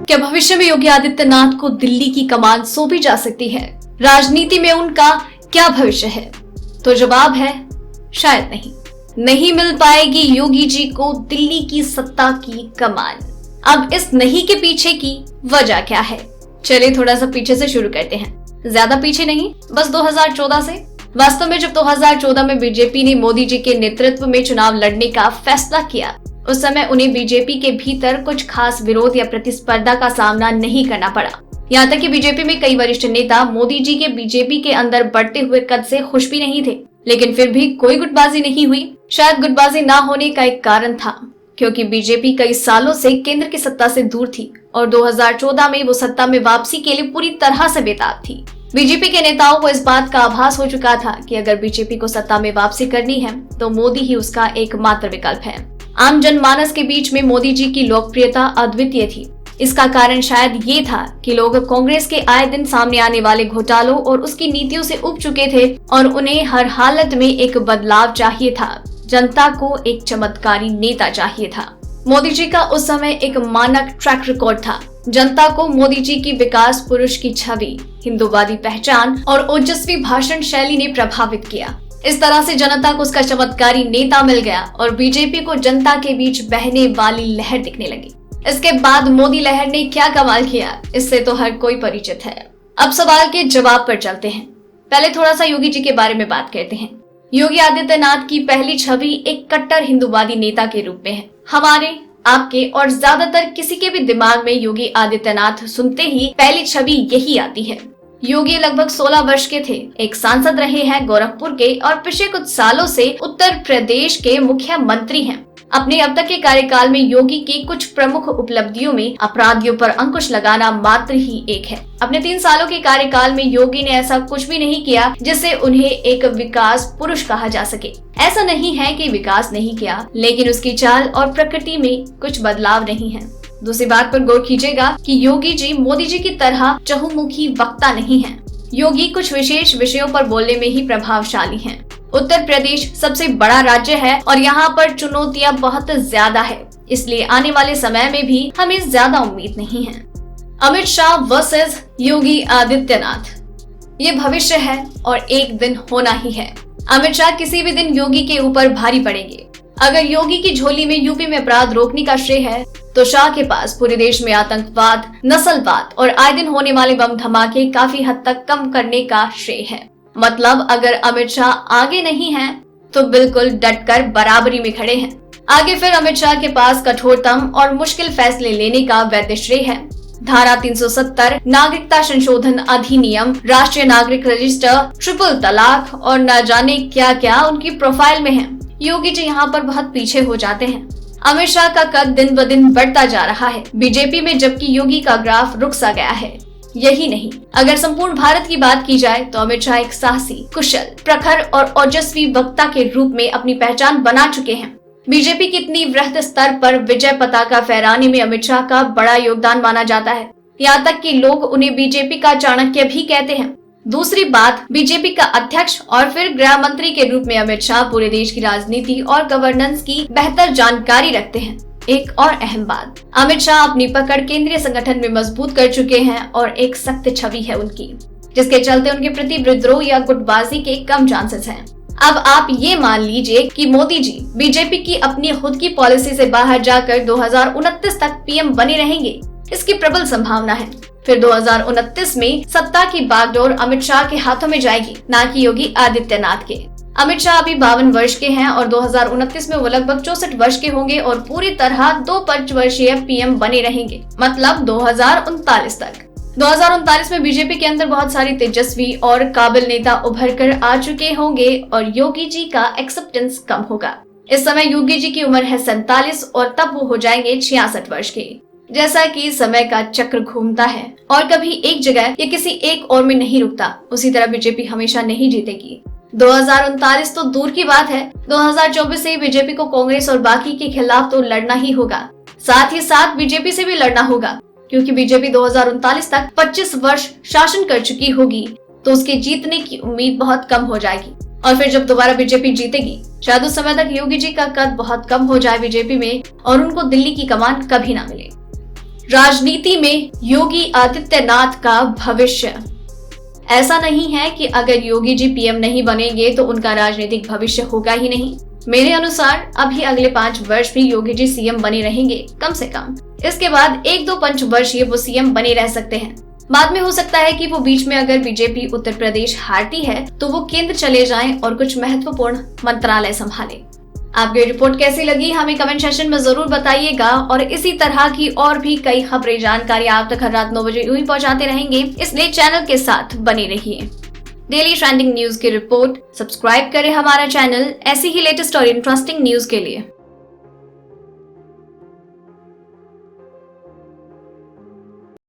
क्या भविष्य में योगी आदित्यनाथ को दिल्ली की कमान सौंपी जा सकती है? राजनीति में उनका क्या भविष्य है? तो जवाब है शायद नहीं मिल पाएगी योगी जी को दिल्ली की सत्ता की कमान। अब इस नहीं के पीछे की वजह क्या है? चलिए थोड़ा सा पीछे से शुरू करते हैं, ज्यादा पीछे नहीं, बस 2014 से। वास्तव में जब 2014 में बीजेपी ने मोदी जी के नेतृत्व में चुनाव लड़ने का फैसला किया, उस समय उन्हें बीजेपी के भीतर कुछ खास विरोध या प्रतिस्पर्धा का सामना नहीं करना पड़ा। यहाँ तक कि बीजेपी में कई वरिष्ठ नेता मोदी जी के बीजेपी के अंदर बढ़ते हुए कद से खुश भी नहीं थे, लेकिन फिर भी कोई गुटबाजी नहीं हुई। शायद गुटबाजी ना होने का एक कारण था क्योंकि बीजेपी कई सालों से केंद्र की सत्ता से दूर थी और 2014 में वो सत्ता में वापसी के लिए पूरी तरह से बेताब थी। बीजेपी के नेताओं को इस बात का आभास हो चुका था कि अगर बीजेपी को सत्ता में वापसी करनी है तो मोदी ही उसका एकमात्र विकल्प है। आम जनमानस के बीच में मोदी जी की लोकप्रियता अद्वितीय थी। इसका कारण शायद ये था कि लोग कांग्रेस के आए दिन सामने आने वाले घोटालों और उसकी नीतियों से उब चुके थे और उन्हें हर हालत में एक बदलाव चाहिए था। जनता को एक चमत्कारी नेता चाहिए था। मोदी जी का उस समय एक मानक ट्रैक रिकॉर्ड था। जनता को मोदी जी की विकास पुरुष की छवि, हिंदूवादी पहचान और ओजस्वी भाषण शैली ने प्रभावित किया। इस तरह से जनता को उसका चमत्कारी नेता मिल गया और बीजेपी को जनता के बीच बहने वाली लहर दिखने लगी। इसके बाद मोदी लहर ने क्या कमाल किया, इससे तो हर कोई परिचित है। अब सवाल के जवाब पर चलते हैं। पहले थोड़ा सा योगी जी के बारे में बात करते हैं। योगी आदित्यनाथ की पहली छवि एक कट्टर हिंदूवादी नेता के रूप में है। हमारे, आपके और ज्यादातर किसी के भी दिमाग में योगी आदित्यनाथ सुनते ही पहली छवि यही आती है। योगी लगभग 16 वर्ष के थे, एक सांसद रहे हैं गोरखपुर के और पिछले कुछ सालों से उत्तर प्रदेश के मुख्यमंत्री हैं। अपने अब तक के कार्यकाल में योगी की कुछ प्रमुख उपलब्धियों में अपराधियों पर अंकुश लगाना मात्र ही एक है। अपने 3 सालों के कार्यकाल में योगी ने ऐसा कुछ भी नहीं किया जिससे उन्हें एक विकास पुरुष कहा जा सके। ऐसा नहीं है कि विकास नहीं किया, लेकिन उसकी चाल और प्रकृति में कुछ बदलाव नहीं है। दूसरी बात पर गौर कीजिएगा कि योगी जी मोदी जी की तरह चहुमुखी वक्ता नहीं है। योगी कुछ विशेष विषयों पर बोलने में ही प्रभावशाली हैं। उत्तर प्रदेश सबसे बड़ा राज्य है और यहाँ पर चुनौतियाँ बहुत ज्यादा है, इसलिए आने वाले समय में भी हमें ज्यादा उम्मीद नहीं है। अमित शाह वर्सेस योगी आदित्यनाथ, ये भविष्य है और एक दिन होना ही है। अमित शाह किसी भी दिन योगी के ऊपर भारी पड़ेंगे। अगर योगी की झोली में यूपी में अपराध रोकने का श्रेय है तो शाह के पास पूरे देश में आतंकवाद, नस्लवाद और आए दिन होने वाले बम धमाके काफी हद तक कम करने का श्रेय है। मतलब अगर अमित शाह आगे नहीं हैं, तो बिल्कुल डटकर बराबरी में खड़े हैं। आगे फिर अमित शाह के पास कठोरतम और मुश्किल फैसले लेने का वैध श्रेय है। धारा 370, नागरिकता संशोधन अधिनियम, राष्ट्रीय नागरिक रजिस्टर, ट्रिपल तलाक और न जाने क्या क्या उनकी प्रोफाइल में है। योगी जी यहाँ पर बहुत पीछे हो जाते हैं। अमित शाह का कद दिन ब दिन बढ़ता जा रहा है बीजेपी में, जबकि योगी का ग्राफ रुक सा गया है। यही नहीं, अगर संपूर्ण भारत की बात की जाए तो अमित शाह एक साहसी, कुशल, प्रखर और ओजस्वी वक्ता के रूप में अपनी पहचान बना चुके हैं। बीजेपी की इतनी वृहद स्तर पर विजय पताका फहराने में अमित शाह का बड़ा योगदान माना जाता है। यहाँ तक कि लोग उन्हें बीजेपी का चाणक्य भी कहते हैं। दूसरी बात, बीजेपी का अध्यक्ष और फिर गृह मंत्री के रूप में अमित शाह पूरे देश की राजनीति और गवर्नेंस की बेहतर जानकारी रखते हैं। एक और अहम बात, अमित शाह अपनी पकड़ केंद्रीय संगठन में मजबूत कर चुके हैं और एक सख्त छवि है उनकी, जिसके चलते उनके प्रति विद्रोह या गुटबाजी के कम चांसेस हैं। अब आप ये मान लीजिए कि मोदी जी बीजेपी की अपनी खुद की पॉलिसी से बाहर जाकर 2029 तक पीएम बने रहेंगे, इसकी प्रबल संभावना है। फिर 2029 में सत्ता की बागडोर अमित शाह के हाथों में जाएगी, ना कि योगी आदित्यनाथ के। अमित शाह अभी 52 वर्ष के हैं और 2029 में वो लगभग 64 वर्ष के होंगे और पूरी तरह 2 पंचवर्षीय पीएम बने रहेंगे, मतलब 2039 तक। 2039 में बीजेपी के अंदर बहुत सारी तेजस्वी और काबिल नेता उभर कर आ चुके होंगे और योगी जी का एक्सेप्टेंस कम होगा। इस समय योगी जी की उम्र है 47 और तब वो हो जाएंगे 66 वर्ष के। जैसा कि समय का चक्र घूमता है और कभी एक जगह या किसी एक और में नहीं रुकता, उसी तरह बीजेपी हमेशा नहीं जीतेगी। 2039 तो दूर की बात है, 2024 से बीजेपी को कांग्रेस और बाकी के खिलाफ तो लड़ना ही होगा। साथ ही साथ बीजेपी से भी लड़ना होगा, क्योंकि बीजेपी 2039 तक 25 वर्ष शासन कर चुकी होगी, तो उसके जीतने की उम्मीद बहुत कम हो जाएगी। और फिर जब दोबारा बीजेपी जीतेगी, शायद उस समय तक योगी जी का कद बहुत कम हो जाए बीजेपी में और उनको दिल्ली की कमान कभी ना मिले। राजनीति में योगी आदित्यनाथ का भविष्य। ऐसा नहीं है कि अगर योगी जी पीएम नहीं बनेंगे तो उनका राजनीतिक भविष्य होगा ही नहीं। मेरे अनुसार अभी अगले 5 वर्ष भी योगी जी सीएम बने रहेंगे कम से कम। इसके बाद 1-2 पंचवर्षीय वो सीएम बने रह सकते हैं। बाद में हो सकता है कि वो बीच में अगर बीजेपी उत्तर प्रदेश हारती है तो वो केंद्र चले जाएं और कुछ महत्वपूर्ण मंत्रालय संभालें। आपको रिपोर्ट कैसी लगी हमें कमेंट सेक्शन में जरूर बताइएगा और इसी तरह की और भी कई खबरें जानकारी आप तक हर रात 9 बजे यूं ही पहुंचाते रहेंगे, इसलिए चैनल के साथ बने रहिए। डेली ट्रेंडिंग न्यूज की रिपोर्ट सब्सक्राइब करें हमारा चैनल ऐसी ही लेटेस्ट और इंटरेस्टिंग न्यूज के लिए।